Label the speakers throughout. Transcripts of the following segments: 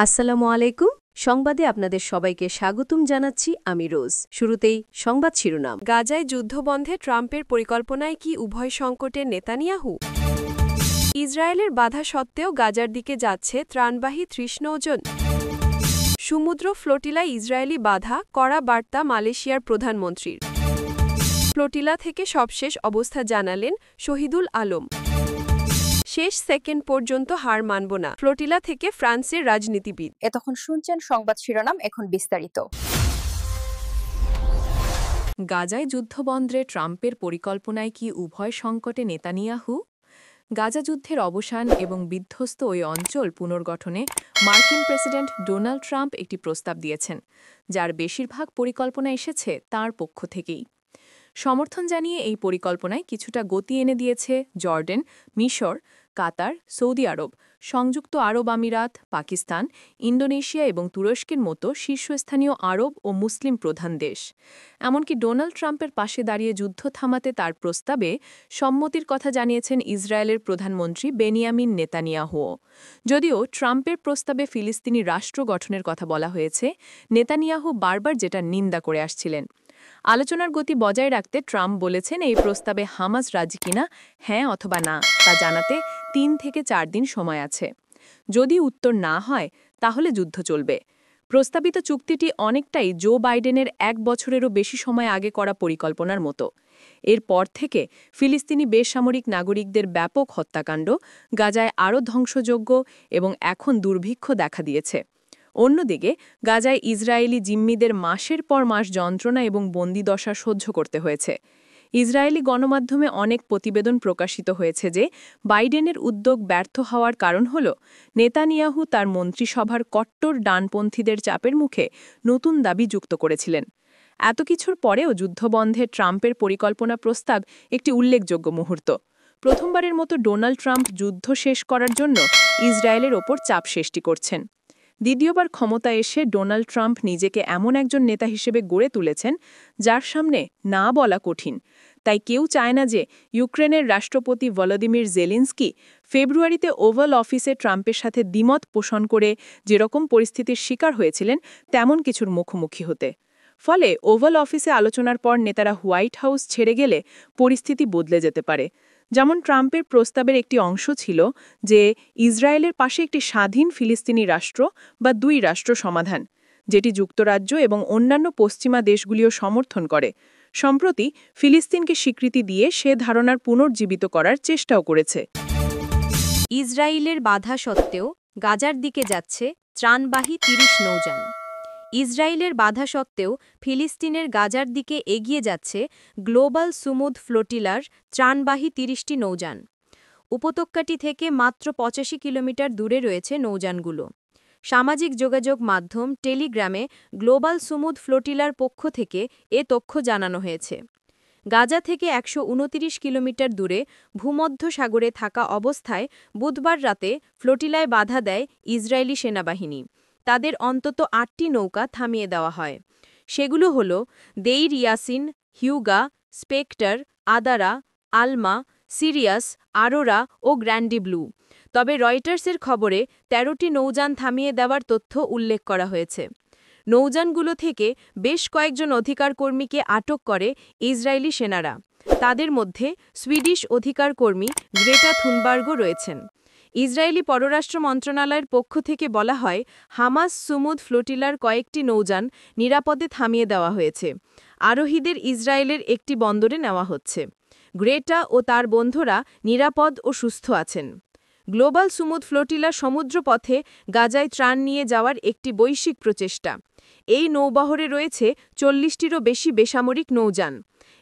Speaker 1: আসসালামু আলাইকুম। সংবাদে আপনাদের সবাইকে স্বাগতম জানাচ্ছি আমি রোজ। শুরুতেই সংবাদ শিরোনাম।
Speaker 2: গাজায় যুদ্ধবন্ধে ট্রাম্পের পরিকল্পনায় কি উভয় সংকটের নেতানিয়াহু? ইসরায়েলের বাধা সত্ত্বেও গাজার দিকে যাচ্ছে ত্রাণবাহী ৩০ নৌযান। সমুদ্র ফ্লোটিলায় ইসরায়েলি বাধা, কড়া বার্তা মালয়েশিয়ার প্রধানমন্ত্রীর। ফ্লোটিলা থেকে সবশেষ অবস্থা জানালেন শহীদুল আলম। শেষ সেকেন্ড পর্যন্ত হার মানব না, ফ্লোটিলা থেকে ফ্রান্সের রাজনীতিবিদ।
Speaker 3: এতক্ষণ শুনছেন সংবাদ শিরোনাম, এখন বিস্তারিত।
Speaker 2: গাজায় যুদ্ধবন্ধে ট্রাম্পের পরিকল্পনায় কি উভয় সংকটে নেতানিয়াহু? গাজা যুদ্ধের অবসান এবং বিধ্বস্ত ওই অঞ্চল পুনর্গঠনে মার্কিন প্রেসিডেন্ট ডোনাল্ড ট্রাম্প একটি প্রস্তাব দিয়েছেন, যার বেশিরভাগ পরিকল্পনা এসেছে তাঁর পক্ষ থেকেই। সমর্থন জানিয়ে এই পরিকল্পনায় কিছুটা গতি এনে দিয়েছে জর্ডান, মিশর, কাতার, সৌদি আরব, সংযুক্ত আরব আমিরাত, পাকিস্তান, ইন্দোনেশিয়া এবং তুরস্কের মতো শীর্ষস্থানীয় আরব ও মুসলিম প্রধান দেশ। এমনকি ডোনাল্ড ট্রাম্পের পাশে দাঁড়িয়ে যুদ্ধ থামাতে তার প্রস্তাবে সম্মতির কথা জানিয়েছেন ইসরায়েলের প্রধানমন্ত্রী বেনিয়ামিন নেতানিয়াহুও। যদিও ট্রাম্পের প্রস্তাবে ফিলিস্তিনি রাষ্ট্র গঠনের কথা বলা হয়েছে, নেতানিয়াহু বারবার যেটা নিন্দা করে আসছিলেন। আলোচনার গতি বজায় রাখতে ট্রাম্প বলেছেন এই প্রস্তাবে হামাস রাজি কিনা হ্যাঁ অথবা না তা জানাতে ৩ থেকে ৪ দিন সময় আছে। যদি উত্তর না হয় তাহলে যুদ্ধ চলবে। প্রস্তাবিত চুক্তিটি অনেকটাই জো বাইডেনের ১ বছরেরও বেশি সময় আগে করা পরিকল্পনার মতো। এরপর থেকে ফিলিস্তিনি বেসামরিক নাগরিকদের ব্যাপক হত্যাকাণ্ড, গাজায় আরও ধ্বংসযোগ্য এবং এখন দুর্ভিক্ষ দেখা দিয়েছে। অন্যদিকে গাজায় ইসরায়েলি জিম্মিদের মাসের পর মাস যন্ত্রণা এবং বন্দিদশা সহ্য করতে হয়েছে। ইসরায়েলি গণমাধ্যমে অনেক প্রতিবেদন প্রকাশিত হয়েছে যে বাইডেনের উদ্যোগ ব্যর্থ হওয়ার কারণ হল নেতানিয়াহু তার মন্ত্রিসভার কট্টর ডানপন্থীদের চাপের মুখে নতুন দাবি যুক্ত করেছিলেন। এত কিছুর পরেও যুদ্ধবন্ধে ট্রাম্পের পরিকল্পনা প্রস্তাব একটি উল্লেখযোগ্য মুহূর্ত। প্রথমবারের মতো ডোনাল্ড ট্রাম্প যুদ্ধ শেষ করার জন্য ইসরায়েলের ওপর চাপ সৃষ্টি করছেন। দ্বিতীয়বার ক্ষমতায় এসে ডোনাল্ড ট্রাম্প নিজেকে এমন একজন নেতা হিসেবে গড়ে তুলেছেন যার সামনে না বলা কঠিন। তাই কেউ চায় না যে ইউক্রেনের রাষ্ট্রপতি ভলোদিমির জেলেনস্কি ফেব্রুয়ারিতে ওভাল অফিসে ট্রাম্পের সাথে দ্বিমত পোষণ করে যেরকম পরিস্থিতির শিকার হয়েছিলেন তেমন কিছুর মুখোমুখি হতে। ফলে ওভাল অফিসে আলোচনার পর নেতারা হোয়াইট হাউস ছেড়ে গেলে পরিস্থিতি বদলে যেতে পারে। যেমন ট্রাম্পের প্রস্তাবের একটি অংশ ছিল যে ইসরায়েলের পাশে একটি স্বাধীন ফিলিস্তিনি রাষ্ট্র বা ২ রাষ্ট্র সমাধান, যেটি যুক্তরাজ্য এবং অন্যান্য পশ্চিমা দেশগুলিও সমর্থন করে। সম্প্রতি ফিলিস্তিনকে স্বীকৃতি দিয়ে সে ধারণার পুনর্জীবিত করার চেষ্টাও করেছে।
Speaker 1: ইসরায়েলের বাধা সত্ত্বেও গাজার দিকে যাচ্ছে ত্রাণবাহী ৩০ নৌযান। ইসরায়েলের বাধা সত্ত্বেও ফিলিস্তিনের গাজার দিকে এগিয়ে যাচ্ছে গ্লোবাল সুমুদ ফ্লোটিলার ত্রাণবাহী ৩০টি নৌযান। উপত্যকাটি থেকে মাত্র ৮৫ কিলোমিটার দূরে রয়েছে নৌযানগুলো। সামাজিক যোগাযোগ মাধ্যম টেলিগ্রামে গ্লোবাল সুমুদ ফ্লোটিলার পক্ষ থেকে এ তথ্য জানানো হয়েছে। গাজা থেকে ১২৯ কিলোমিটার দূরে ভূমধ্য সাগরে থাকা অবস্থায় বুধবার রাতে ফ্লোটিলায় বাধা দেয় ইসরায়েলি সেনাবাহিনী। তাদের অন্তত ৮টি নৌকা থামিয়ে দেওয়া হয়। সেগুলো হল দেইর ইয়াসিন, হিউগা, স্পেক্টার, আদারা, আলমা, সিরিয়াস, আরোরা ও গ্র্যান্ডি ব্লু। তবে রয়টার্সের খবরে ১৩টি নৌযান থামিয়ে দেওয়ার তথ্য উল্লেখ করা হয়েছে। নৌযানগুলো থেকে বেশ কয়েকজন অধিকার কর্মীকে আটক করে ইসরায়েলি সেনারা। তাদের মধ্যে সুইডিশ অধিকার কর্মী গ্রেটা থুনবার্গও রয়েছেন। ইসরায়েলি পররাষ্ট্র মন্ত্রণালয়ের পক্ষ থেকে বলা হয়, হামাস সুমুদ ফ্লোটিলার কয়েকটি নৌযান নিরাপদে থামিয়ে দেওয়া হয়েছে। আরোহীদের ইসরায়েলের একটি বন্দরে নেওয়া হচ্ছে। গ্রেটা ও তার বন্ধুরা নিরাপদ ও সুস্থ আছেন। গ্লোবাল সুমুদ ফ্লোটিলা সমুদ্রপথে গাজায় ত্রাণ নিয়ে যাওয়ার একটি বৈশ্বিক প্রচেষ্টা। এই নৌবহরে রয়েছে ৪০টিরও বেশি বেসামরিক নৌযান।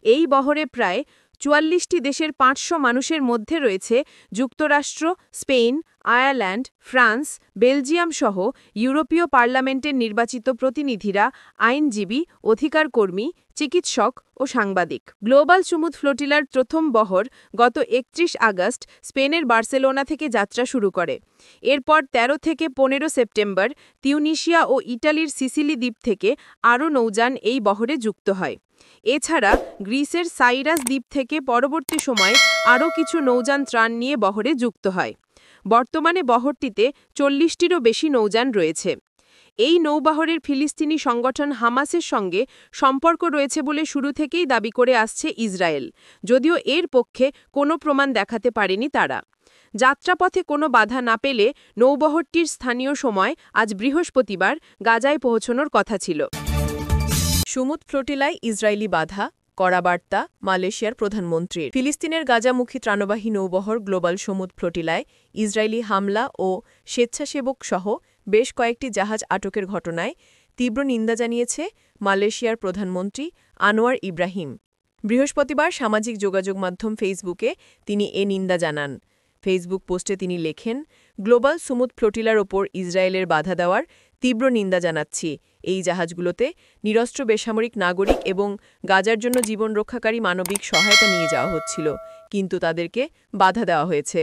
Speaker 1: এই বহরে প্রায় ৪৪টি দেশের ৫০০ মানুষের মধ্যে রয়েছে যুক্তরাষ্ট্র, স্পেন, আয়ারল্যান্ড, ফ্রান্স, বেলজিয়াম সহ ইউরোপীয় পার্লামেন্টের নির্বাচিত প্রতিনিধিরা, আইনজীবী, অধিকার কর্মী, চিকিৎসক ও সাংবাদিক। গ্লোবাল সুমুদ ফ্লোটিলার প্রথম বহর গত ৩১ আগস্ট স্পেনের বার্সেলোনা থেকে যাত্রা শুরু করে। এরপর ১৩ থেকে ১৫ সেপ্টেম্বর তিউনিসিয়া ও ইটালির সিসিলি দ্বীপ থেকে আরও নৌযান এই বহরে যুক্ত হয়। এছাড়া গ্রিসের সাইরাস দ্বীপ থেকে পরবর্তী সময়ে আরও কিছু নৌযান ত্রাণ নিয়ে বহরে যুক্ত হয়।
Speaker 4: বর্তমানে বহরটিতে 40টিরও বেশি নৌযান রয়েছে। এই নৌবহরের ফিলিস্তিনি সংগঠন হামাসের সঙ্গে সম্পর্ক রয়েছে বলে শুরু থেকেই দাবি করে আসছে ইসরায়েল, যদিও এর পক্ষে কোনো প্রমাণ দেখাতে পারেনি তারা। যাত্রাপথে কোনো বাধা না পেলে নৌবহরটির স্থানীয় সময় আজ বৃহস্পতিবার গাজায় পৌঁছানোর কথা ছিল।
Speaker 2: সমুদ্র ফ্লোটিলায় ইসরায়েলি বাধা, কড়া বার্তা মালয়েশিয়ার প্রধানমন্ত্রীর। ফিলিস্তিনের গাজামুখী ত্রাণবাহী নৌবহর গ্লোবাল সমুদ্র ফ্লোটিলায় ইসরায়েলি হামলা ও স্বেচ্ছাসেবক সহ বেশ কয়েকটি জাহাজ আটকের ঘটনায় তীব্র নিন্দা জানিয়েছে মালয়েশিয়ার প্রধানমন্ত্রী আনোয়ার ইব্রাহিম। বৃহস্পতিবার সামাজিক যোগাযোগ মাধ্যম ফেসবুকে তিনি এ নিন্দা জানান। ফেসবুক পোস্টে তিনি লেখেন, গ্লোবাল সমুদ্র ফ্লোটিলার ওপর ইসরায়েলের বাধা দেওয়ার তীব্র নিন্দা জানাচ্ছি। এই জাহাজগুলোতে নিরস্ত্র বেসামরিক নাগরিক এবং গাজার জন্য জীবন রক্ষাকারী মানবিক সহায়তা নিয়ে যাওয়া হচ্ছিল, কিন্তু তাদেরকে বাধা দেওয়া হয়েছে।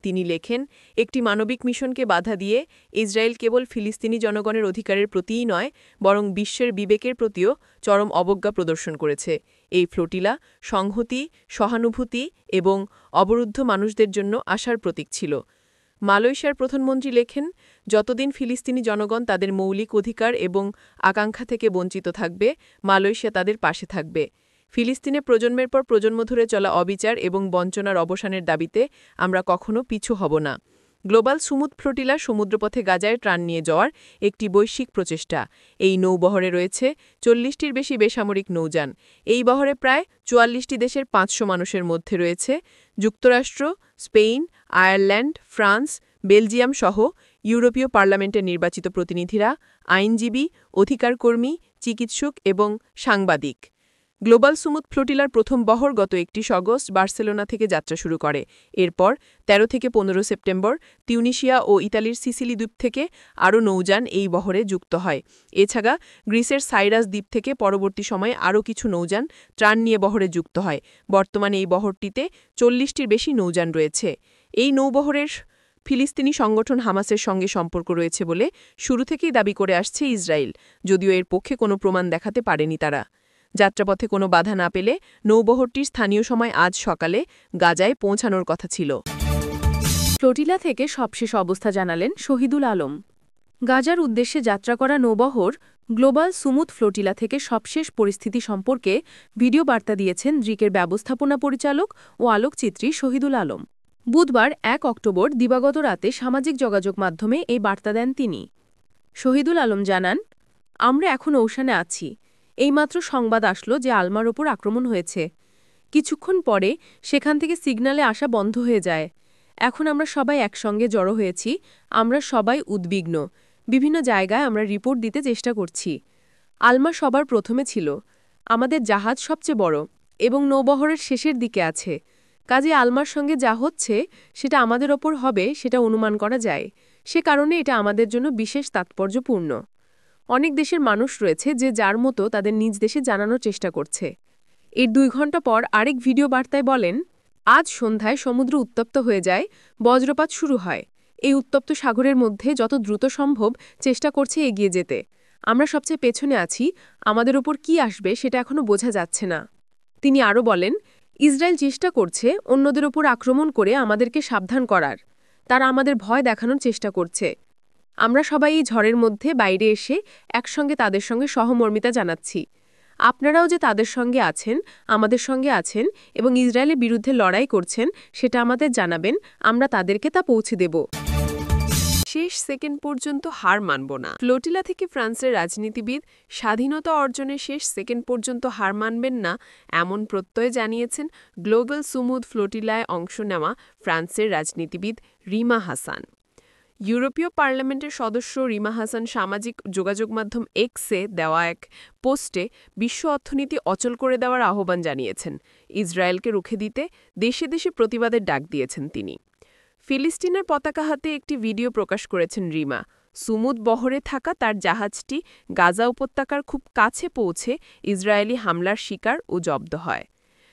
Speaker 2: তিনি লেখেন, একটি মানবিক মিশনকে বাধা দিয়ে ইসরায়েল কেবল ফিলিস্তিনি জনগণের অধিকারের প্রতিই নয়, বরং বিশ্বের বিবেকের প্রতিও চরম অবজ্ঞা প্রদর্শন করেছে। এই ফ্লোটিলা সংহতি, সহানুভূতি এবং অবরুদ্ধ মানুষদের জন্য আশার প্রতীক ছিল। মালয়েশিয়ার প্রধানমন্ত্রী লেখেন, যতদিন ফিলিস্তিনি জনগণ তাদের মৌলিক অধিকার এবং আকাঙ্ক্ষা থেকে বঞ্চিত থাকবে, মালয়েশিয়া তাদের পাশে থাকবে। ফিলিস্তিনে প্রজন্মের পর প্রজন্ম ধরে চলা অবিচার এবং বঞ্চনার অবসানের দাবিতে আমরা কখনো পিছু হব না। গ্লোবাল সমুদ্র ফ্লোটিলা সমুদ্রপথে গাজায় ত্রাণ নিয়ে যাওয়ার একটি বৈশ্বিক প্রচেষ্টা। এই নৌবহরে রয়েছে 40টির বেশি বেসামরিক নৌযান। এই বহরে প্রায় 44টি দেশের 500 মানুষের মধ্যে রয়েছে যুক্তরাষ্ট্র, স্পেন, আয়ারল্যান্ড, ফ্রান্স, বেলজিয়াম সহ ইউরোপীয় পার্লামেন্টের নির্বাচিত প্রতিনিধিরা, আইনজীবী, অধিকারকর্মী, চিকিৎসক এবং সাংবাদিক। গ্লোবাল সমুদ্র ফ্লোটিলার প্রথম বহর গত 31 আগস্ট বার্সেলোনা থেকে যাত্রা শুরু করে। এরপর 13 থেকে 15 সেপ্টেম্বর তিউনিসিয়া ও ইতালির সিসিলি দ্বীপ থেকে আরও নৌযান এই বহরে যুক্ত হয়। এছাড়া গ্রিসের সাইরাস দ্বীপ থেকে পরবর্তী সময়ে আরও কিছু নৌযান ত্রাণ নিয়ে বহরে যুক্ত হয়। বর্তমানে এই বহরটিতে 40টির বেশি নৌযান রয়েছে। এই নৌবহরের ফিলিস্তিনি সংগঠন হামাসের সঙ্গে সম্পর্ক রয়েছে বলে শুরু থেকেই দাবি করে আসছে ইসরায়েল, যদিও এর পক্ষে কোনো প্রমাণ দেখাতে পারেনি তারা। যাত্রাপথে কোনো বাধা না পেলে নৌবহরটির স্থানীয় সময় আজ সকালে গাজায় পৌঁছানোর কথা ছিল।
Speaker 1: ফ্লোটিলা থেকে সবশেষ অবস্থা জানালেন শহীদুল আলম। গাজার উদ্দেশ্যে যাত্রা করা নৌবহর গ্লোবাল সমুদ্র ফ্লোটিলা থেকে সবশেষ পরিস্থিতি সম্পর্কে ভিডিও বার্তা দিয়েছেন দ্রিকের ব্যবস্থাপনা পরিচালক ও আলোকচিত্রী শহীদুল আলম। বুধবার 1 অক্টোবর দিবাগত রাতে সামাজিক যোগাযোগ মাধ্যমে এই বার্তা দেন তিনি। শহীদুল আলম জানান, আমরা এখন ঔশানে আছি। এইমাত্র সংবাদ আসলো যে আলমার ওপর আক্রমণ হয়েছে। কিছুক্ষণ পরে সেখান থেকে সিগন্যালে আসা বন্ধ হয়ে যায়। এখন আমরা সবাই একসঙ্গে জড়ো হয়েছি। আমরা সবাই উদ্বিগ্ন। বিভিন্ন জায়গায় আমরা রিপোর্ট দিতে চেষ্টা করছি। আলমা সবার প্রথমে ছিল। আমাদের জাহাজ সবচেয়ে বড় এবং নৌবহরের শেষের দিকে আছে। কাজে আলমার সঙ্গে যা হচ্ছে সেটা আমাদের ওপর হবে সেটা অনুমান করা যায়। সে কারণে এটা আমাদের জন্য বিশেষ তাৎপর্যপূর্ণ। অনেক দেশের মানুষ রয়েছে যে যার মতো তাদের নিজ দেশে জানানোর চেষ্টা করছে। এর 2 ঘন্টা পর আরেক ভিডিও বার্তায় বলেন, আজ সন্ধ্যায় সমুদ্র উত্তপ্ত হয়ে যায়, বজ্রপাত শুরু হয়। এই উত্তপ্ত সাগরের মধ্যে যত দ্রুত সম্ভব চেষ্টা করছে এগিয়ে যেতে। আমরা সবচেয়ে পেছনে আছি। আমাদের ওপর কি আসবে সেটা এখনো বোঝা যাচ্ছে না। তিনি আরও বলেন, ইসরায়েল চেষ্টা করছে অন্যদের ওপর আক্রমণ করে আমাদেরকে সাবধান করার। তারা আমাদের ভয় দেখানোর চেষ্টা করছে। আমরা সবাই এই ঝড়ের মধ্যে বাইরে এসে একসঙ্গে তাদের সঙ্গে সহমর্মিতা জানাচ্ছি। আপনারাও যে তাদের সঙ্গে আছেন, আমাদের সঙ্গে আছেন এবং ইসরায়েলের বিরুদ্ধে লড়াই করছেন সেটা আমাদের জানাবেন। আমরা তাদেরকে তা পৌঁছে দেব।
Speaker 4: শেষ সেকেন্ড পর্যন্ত হার মানব না। ফ্লোটিলা থেকে ফ্রান্সের রাজনীতিবিদ স্বাধীনতা অর্জনের শেষ সেকেন্ড পর্যন্ত হার মানবেন না, এমন প্রত্যয় জানিয়েছেন গ্লোবাল সমুদ্র ফ্লোটিলায় অংশ নেওয়া ফ্রান্সের রাজনীতিবিদ রিমা হাসান। ইউরোপীয় পার্লামেন্টের সদস্য রিমা হাসান সামাজিক যোগাযোগ মাধ্যম এক্সে দেওয়া এক পোস্টে বিশ্ব অর্থনীতি অচল করে দেওয়ার আহ্বান জানিয়েছেন। ইসরায়েলকে রুখে দিতে দেশে দেশে প্রতিবাদের ডাক দিয়েছেন তিনি। ফিলিস্তিনের পতাকা হাতে একটি ভিডিও প্রকাশ করেছেন রিমা। সমুদ্র বহরে থাকা তার জাহাজটি গাজা উপত্যকার খুব কাছে পৌঁছে ইসরায়েলি হামলার শিকার ও জব্দ হয়।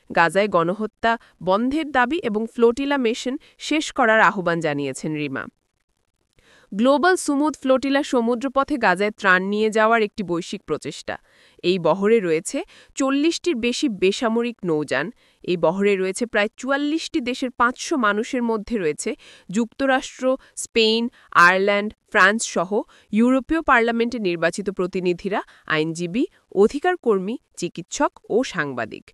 Speaker 4: গাজায় গণহত্যা বন্ধের দাবি এবং ফ্লোটিলা মিশন শেষ করার আহ্বান জানিয়েছেন রিমা। গ্লোবাল সমুদ্র ফ্লোটিলা সমুদ্রপথে গাজায় ত্রাণ নিয়ে যাওয়ার একটি বৈশ্বিক প্রচেষ্টা। এই বহরে রয়েছে 40টির বেশি বেসামরিক নৌযান। এই বহরে রয়েছে প্রায় ৪৪টি দেশের ৫০০ মানুষের মধ্যে রয়েছে যুক্তরাষ্ট্র, স্পেন, আয়ারল্যান্ড, ফ্রান্স সহ ইউরোপীয় পার্লামেন্টে নির্বাচিত প্রতিনিধিরা, আইনজীবী, অধিকার কর্মী, চিকিৎসক ও সাংবাদিক।